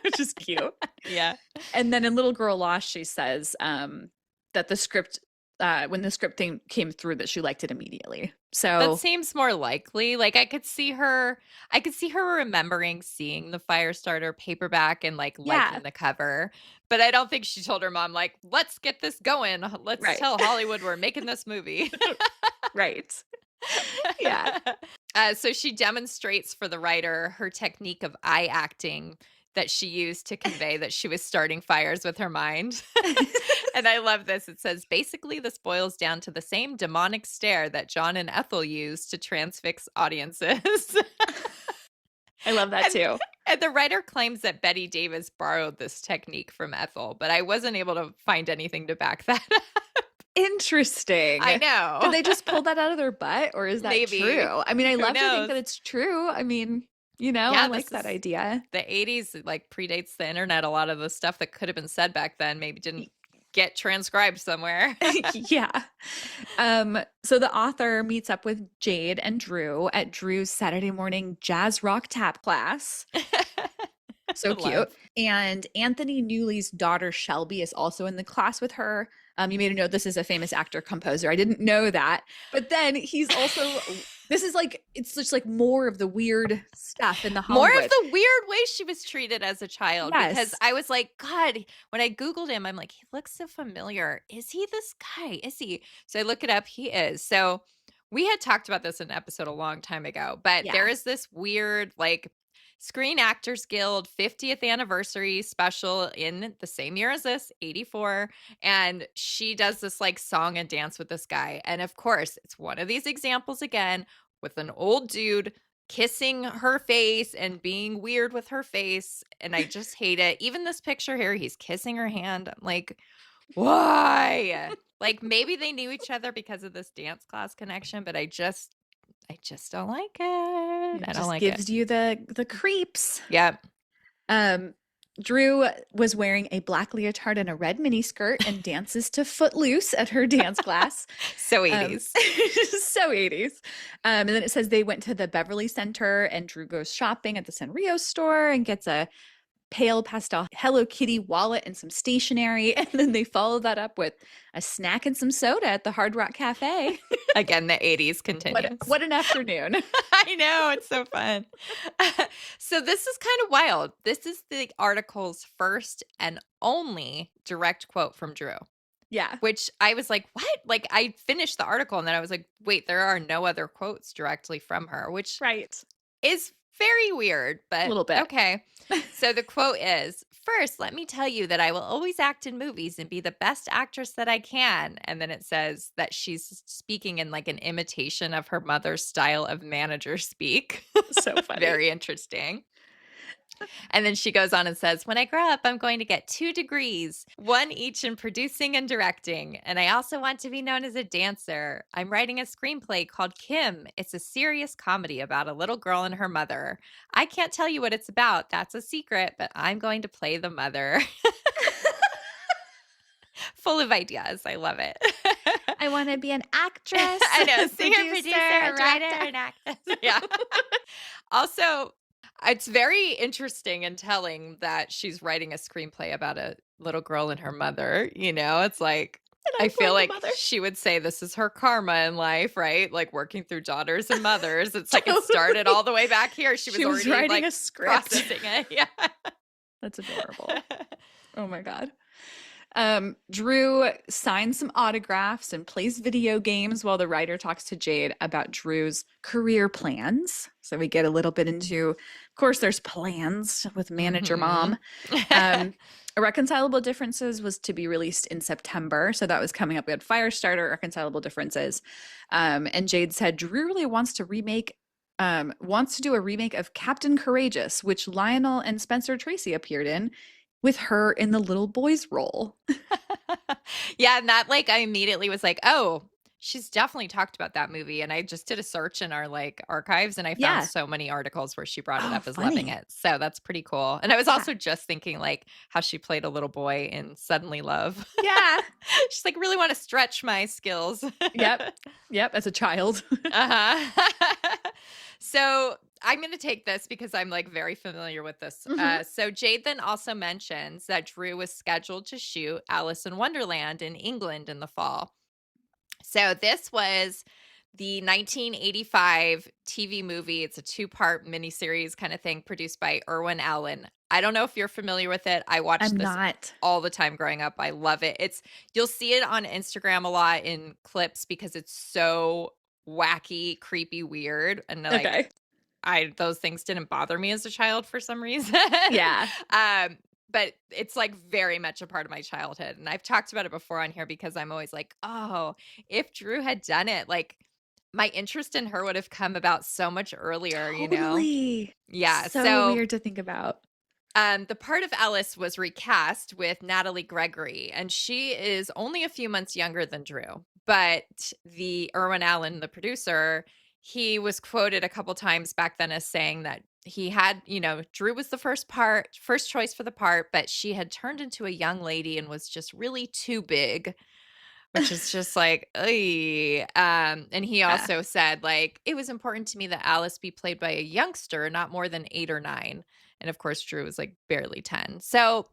which is cute. Yeah. And then in Little Girl Lost, she says that the script, when the script thing came through, that she liked it immediately. So that seems more likely. Like I could see her remembering seeing the Firestarter paperback and like liking the cover. But I don't think she told her mom, like, let's get this going. Let's tell Hollywood we're making this movie. Right. Yeah. So she demonstrates for the writer her technique of eye acting that she used to convey that she was starting fires with her mind. And I love this. It says, basically, this boils down to the same demonic stare that John and Ethel used to transfix audiences. I love that too. And the writer claims that Betty Davis borrowed this technique from Ethel, but I wasn't able to find anything to back that up. Interesting. I know. Did they just pull that out of their butt, or is that Maybe. true? I mean, I love to think that it's true. I mean, I like that idea. The 80s like predates the internet. A lot of the stuff that could have been said back then maybe didn't get transcribed somewhere. Yeah. So the author meets up with Jade and Drew at Drew's Saturday morning jazz rock tap class. So cute. And Anthony Newley's daughter Shelby is also in the class with her. You made a note, this is a famous actor composer. I didn't know that. But then he's also This is like, it's just like more of the weird stuff in the Hollywood. More of the weird way she was treated as a child. Yes. Because I was like, God, when I Googled him, I'm like, he looks so familiar. Is he this guy? Is he? So I look it up. He is. So we had talked about this in an episode a long time ago, but there is this weird, like, Screen Actors Guild 50th anniversary special in the same year as this, 84. And she does this like song and dance with this guy. And of course, it's one of these examples again with an old dude kissing her face and being weird with her face. And I just hate it. Even this picture here, he's kissing her hand. I'm like, why? Like maybe they knew each other because of this dance class connection, but I just don't like it. I don't like it. Gives you the creeps. Yep. Drew was wearing a black leotard and a red miniskirt and dances to Footloose at her dance class. So 80s. So 80s. And then it says they went to the Beverly Center and Drew goes shopping at the Sanrio store and gets a pale pastel Hello Kitty wallet and some stationery. And then they follow that up with a snack and some soda at the Hard Rock Cafe. Again, the 80s continues. What an afternoon. I know. It's so fun. So this is kind of wild. This is the article's first and only direct quote from Drew. Yeah. Which I was like, what? Like I finished the article and then I was like, wait, there are no other quotes directly from her, which is very weird, but a little bit. Okay. So the quote is, "First, let me tell you that I will always act in movies and be the best actress that I can." And then it says that she's speaking in like an imitation of her mother's style of manager speak. So funny. Very interesting. And then she goes on and says, "When I grow up, I'm going to get 2 degrees, one each in producing and directing. And I also want to be known as a dancer. I'm writing a screenplay called Kim. It's a serious comedy about a little girl and her mother. I can't tell you what it's about. That's a secret, but I'm going to play the mother." Full of ideas. I love it. I want to be an actress. I know. Singer, producer, writer, and actress. Yeah. Also, it's very interesting and telling that she's writing a screenplay about a little girl and her mother. You know, it's like, I feel like she would say this is her karma in life, right? Like working through daughters and mothers. It's like it started all the way back here. She was already writing like a script. processing it. Yeah. That's adorable. Oh my God. Drew signs some autographs and plays video games while the writer talks to Jade about Drew's career plans. So we get a little bit into, of course, there's plans with manager mom. Irreconcilable Differences was to be released in September. So that was coming up. We had Firestarter, Irreconcilable Differences. And Jade said Drew really wants to do a remake of Captain Courageous, which Lionel and Spencer Tracy appeared in, with her in the little boy's role. Yeah, and that like I immediately was like, oh, she's definitely talked about that movie. And I just did a search in our like archives and I found so many articles where she brought it up as loving it. So that's pretty cool. And I was also just thinking like how she played a little boy in Suddenly Love. Yeah. She's like, really want to stretch my skills. Yep. As a child. So I'm going to take this because I'm like very familiar with this. So Jade then also mentions that Drew was scheduled to shoot Alice in Wonderland in England in the fall. So this was the 1985 TV movie. It's a 2-part miniseries kind of thing produced by Irwin Allen. I don't know if you're familiar with it. I watched this all the time growing up. I love it. You'll see it on Instagram a lot in clips because it's so wacky, creepy, weird. And like those things didn't bother me as a child for some reason. Yeah. But it's like very much a part of my childhood. And I've talked about it before on here because I'm always like, oh, if Drew had done it, like my interest in her would have come about so much earlier, you know? Yeah. So weird to think about. The part of Alice was recast with Natalie Gregory, and she is only a few months younger than Drew. But the Irwin Allen, the producer, he was quoted a couple times back then as saying that he had, you know, Drew was the first choice for the part, but she had turned into a young lady and was just really too big, which is just like, and he also said, like, it was important to me that Alice be played by a youngster, not more than 8 or 9. And of course, Drew was like barely 10. So,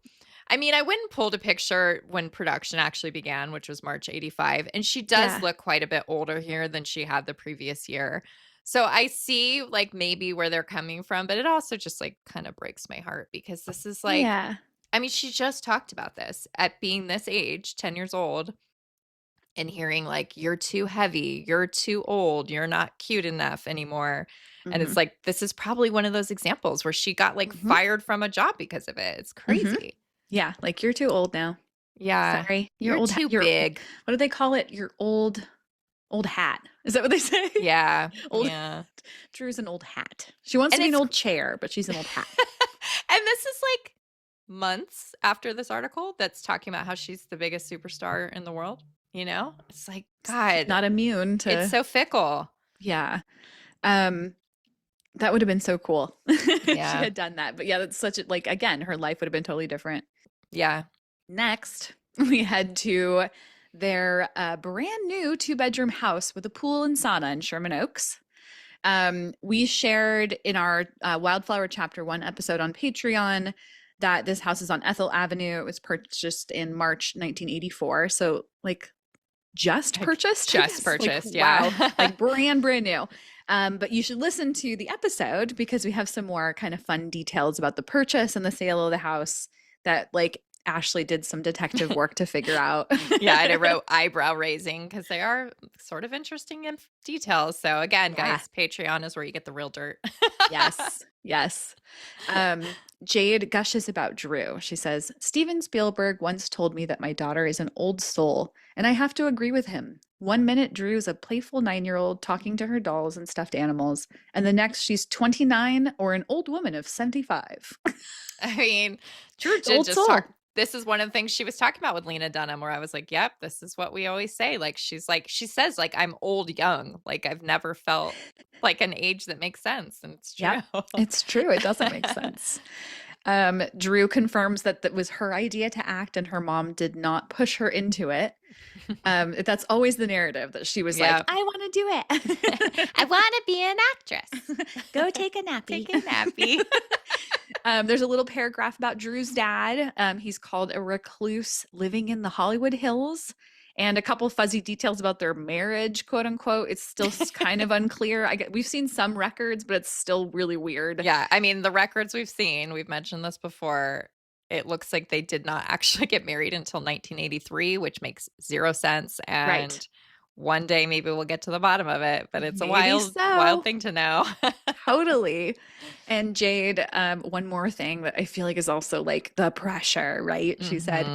I mean, I went and pulled a picture when production actually began, which was March 85. And she does look quite a bit older here than she had the previous year. So I see like maybe where they're coming from, but it also just like kind of breaks my heart because this is like, I mean, she just talked about this at being this age, 10 years old, and hearing like, you're too heavy, you're too old, you're not cute enough anymore. And it's like, this is probably one of those examples where she got like fired from a job because of it. It's crazy. Yeah. Like, you're too old now. Yeah. Sorry. You're old, too big. What do they call it? Your old hat. Is that what they say? Yeah. Yeah. Drew's an old hat. She wants to be an old chair, but she's an old hat. And this is like months after this article that's talking about how she's the biggest superstar in the world. You know, it's like, God, not immune to. It's so fickle. Yeah. That would have been so cool if she Yeah. had done that. But yeah, that's such a, like, again, her life would have been totally different. Yeah. Next, we head to their brand new 2-bedroom house with a pool and sauna in Sherman Oaks. We shared in our Wildflower Chapter 1 episode on Patreon that this house is on Ethel Avenue. It was purchased in March 1984. So like just purchased? Just purchased, like, yeah. Wow, like brand new. But you should listen to the episode because we have some more kind of fun details about the purchase and the sale of the house that like Ashley did some detective work to figure out. Yeah, and I wrote eyebrow raising because they are sort of interesting in details. So again, guys, Patreon is where you get the real dirt. Yes. Jade gushes about Drew. She says, Steven Spielberg once told me that my daughter is an old soul, and I have to agree with him. 1 minute, Drew's a playful 9-year-old talking to her dolls and stuffed animals, and the next she's 29 or an old woman of 75. I mean, Drew did just talk. This is one of the things she was talking about with Lena Dunham, where I was like, yep, this is what we always say. Like, she says, like, I'm old young. Like, I've never felt like an age that makes sense. And it's true. Yep, it's true. It doesn't make sense. Drew confirms that that was her idea to act and her mom did not push her into it. That's always the narrative that she was like, I want to do it. I want to be an actress. Go take a nappy. Take a nappy. There's a little paragraph about Drew's dad. He's called a recluse living in the Hollywood Hills, and a couple fuzzy details about their marriage, quote unquote. It's still kind of unclear. We've seen some records, but it's still really weird. Yeah. I mean, the records we've seen, we've mentioned this before. It looks like they did not actually get married until 1983, which makes zero sense. And one day maybe we'll get to the bottom of it, but it's a wild thing to know. Totally. And Jade, one more thing that I feel like is also like the pressure, right? She said,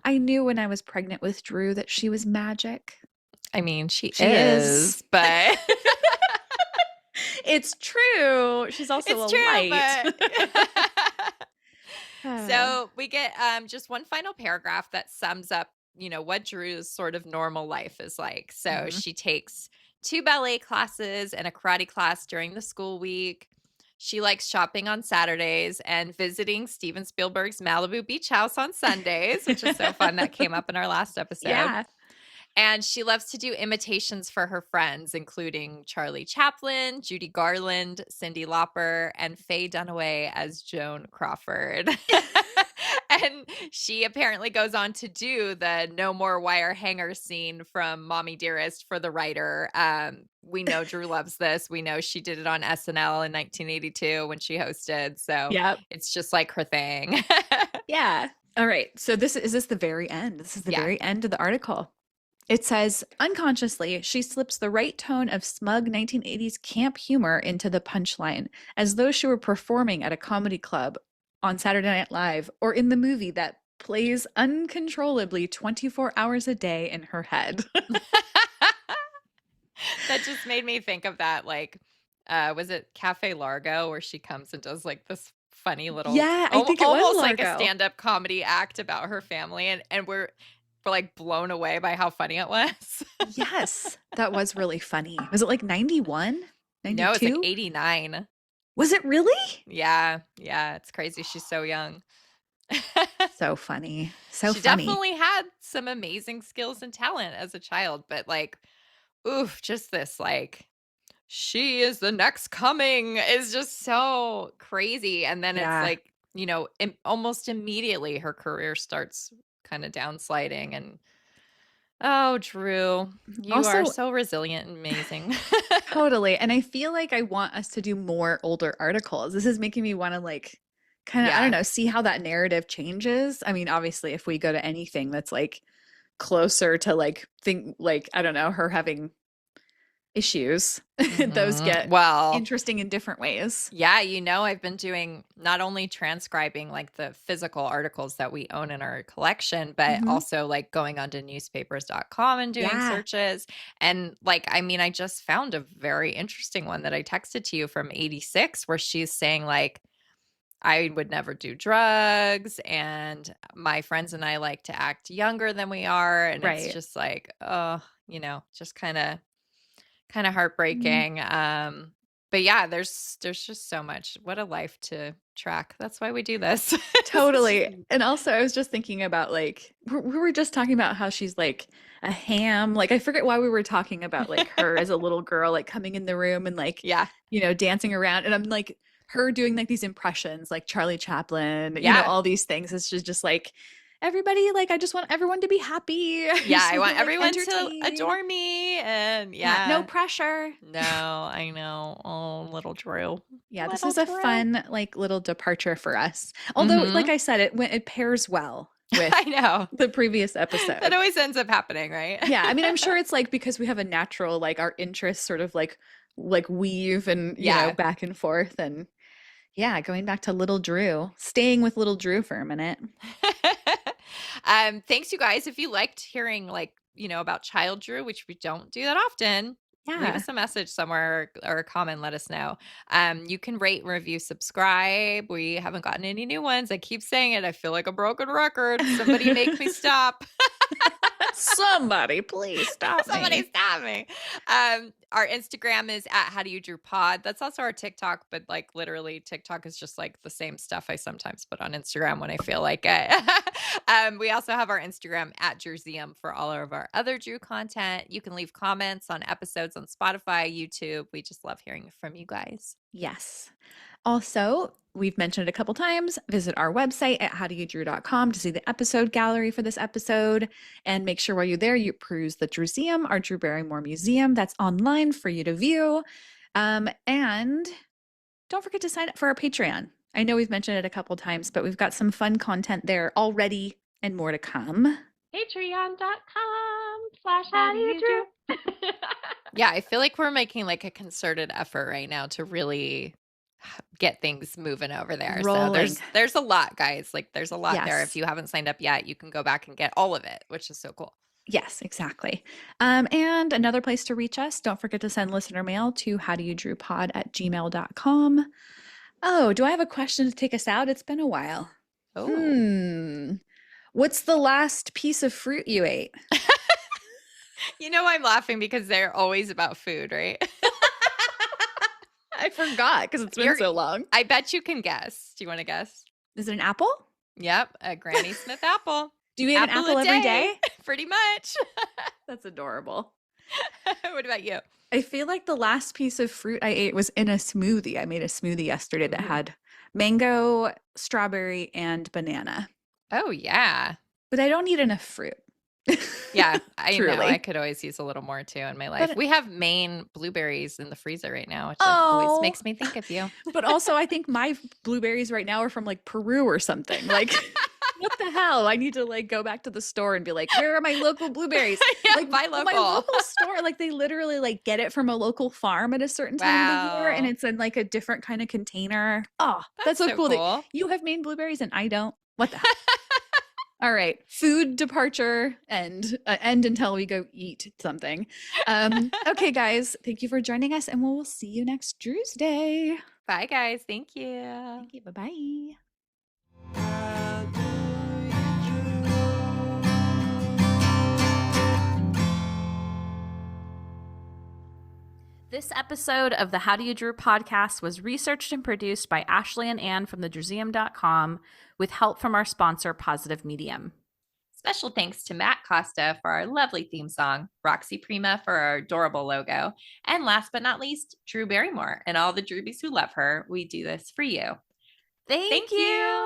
I knew when I was pregnant with Drew that she was magic. I mean, she is, but it's true. She's also a light. So we get just one final paragraph that sums up, you know, what Drew's sort of normal life is like. So she takes 2 ballet classes and a karate class during the school week. She likes shopping on Saturdays and visiting Steven Spielberg's Malibu Beach house on Sundays, which is so fun. That came up in our last episode. Yeah. And she loves to do imitations for her friends, including Charlie Chaplin, Judy Garland, Cyndi Lauper, and Faye Dunaway as Joan Crawford. And she apparently goes on to do the no more wire hanger scene from Mommy Dearest for the writer. We know Drew loves this. We know she did it on SNL in 1982 when she hosted. So it's just like her thing. Yeah. All right. So is this the very end? This is the very end of the article. It says, unconsciously, she slips the right tone of smug 1980s camp humor into the punchline, as though she were performing at a comedy club on Saturday Night Live or in the movie that plays uncontrollably 24 hours a day in her head. That just made me think of that, like, was it Cafe Largo, where she comes and does like this funny little, I think it almost was like Largo. a stand-up comedy act about her family, and we're like blown away by how funny it was. Yes, that was really funny. Was it like 91? 92? No, it's like 89. Was it really? Yeah, it's crazy. She's so young. So funny. She definitely had some amazing skills and talent as a child, but like, oof, just this like, she is the next coming is just so crazy. And then it's like, you know, almost immediately her career starts kind of downsliding, and Oh, Drew, you Also, are so resilient and amazing. Totally. And I feel like I want us to do more older articles. This is making me want to like kind of, I don't know, see how that narrative changes. I mean, obviously, if we go to anything that's like closer to like I don't know, her having issues, those get interesting in different ways. Yeah, I've been doing not only transcribing like the physical articles that we own in our collection, but also like going onto newspapers.com and doing searches. And like, I mean, I just found a very interesting one that I texted to you from 86 where she's saying like, I would never do drugs and my friends and I like to act younger than we are. And it's just like, oh, just kind of heartbreaking. But yeah, there's just so much. What a life to track. That's why we do this. Totally. And also I was just thinking about like we were just talking about how she's like a ham. Like I forget why we were talking about like her as a little girl like coming in the room and like dancing around. And I'm like her doing like these impressions like Charlie Chaplin, all these things. It's just like everybody, like I just want everyone to be happy. Yeah, I want everyone to adore me and no pressure. No, I know. Oh, little Drew. Yeah, this is a fun like little departure for us. Although like I said, it pairs well with I know the previous episode. That always ends up happening, right? Yeah, I mean, I'm sure it's like because we have a natural like our interests sort of like weave and you know back and forth and going back to little Drew, staying with little Drew for a minute. Thanks you guys. If you liked hearing like, about child Drew, which we don't do that often, leave us a message somewhere or a comment, let us know. You can rate, review, subscribe. We haven't gotten any new ones. I keep saying it. I feel like a broken record. Somebody make me stop. Somebody please stop Somebody stop me. Our Instagram is at HowDoYouDrewPod. That's also our TikTok, but like literally TikTok is just like the same stuff I sometimes put on Instagram when I feel like it. We also have our Instagram at Drewseum for all of our other Drew content. You can leave comments on episodes on Spotify, YouTube. We just love hearing from you guys. Yes. Also, we've mentioned it a couple times, visit our website at howdoyoudrew.com to see the episode gallery for this episode. And make sure while you're there, you peruse the Drewseum, our Drew Barrymore museum that's online for you to view. And don't forget to sign up for our Patreon. I know we've mentioned it a couple times, but we've got some fun content there already and more to come. Patreon.com/howdoyoudrew. Yeah, I feel like we're making like a concerted effort right now to really get things moving over there. Rolling. So there's a lot, guys. Like there's a lot there. If you haven't signed up yet, you can go back and get all of it, which is so cool. Yes, exactly. And another place to reach us, don't forget to send listener mail to howdoyoudrewpod@gmail.com. Oh, do I have a question to take us out? It's been a while. Oh. What's the last piece of fruit you ate? I'm laughing because they're always about food, right? I forgot because it's been so long. I bet you can guess. Do you want to guess? Is it an apple? Yep, a Granny Smith apple. Do you eat an apple every day? Pretty much. That's adorable. What about you? I feel like the last piece of fruit I ate was in a smoothie. I made a smoothie yesterday that had mango, strawberry, and banana. Oh, yeah. But I don't eat enough fruit. Yeah, I know. I could always use a little more too in my life. We have Maine blueberries in the freezer right now, which always makes me think of you. But also, I think my blueberries right now are from like Peru or something. Like, what the hell? I need to like go back to the store and be like, where are my local blueberries? Like buy local. My local store, like they literally like get it from a local farm at a certain time of the year, and it's in like a different kind of container. Oh, that's so cool. That you have Maine blueberries and I don't. What the hell? All right. Food departure and end until we go eat something. Okay, guys. Thank you for joining us, and we'll see you next Tuesday. Bye, guys. Thank you. Thank you. Bye-bye. This episode of the How Do You Drew podcast was researched and produced by Ashley and Ann from thedrewseum.com with help from our sponsor, Positive Medium. Special thanks to Matt Costa for our lovely theme song, Roxy Prima for our adorable logo, and last but not least, Drew Barrymore and all the Drewbies who love her. We do this for you. Thank you.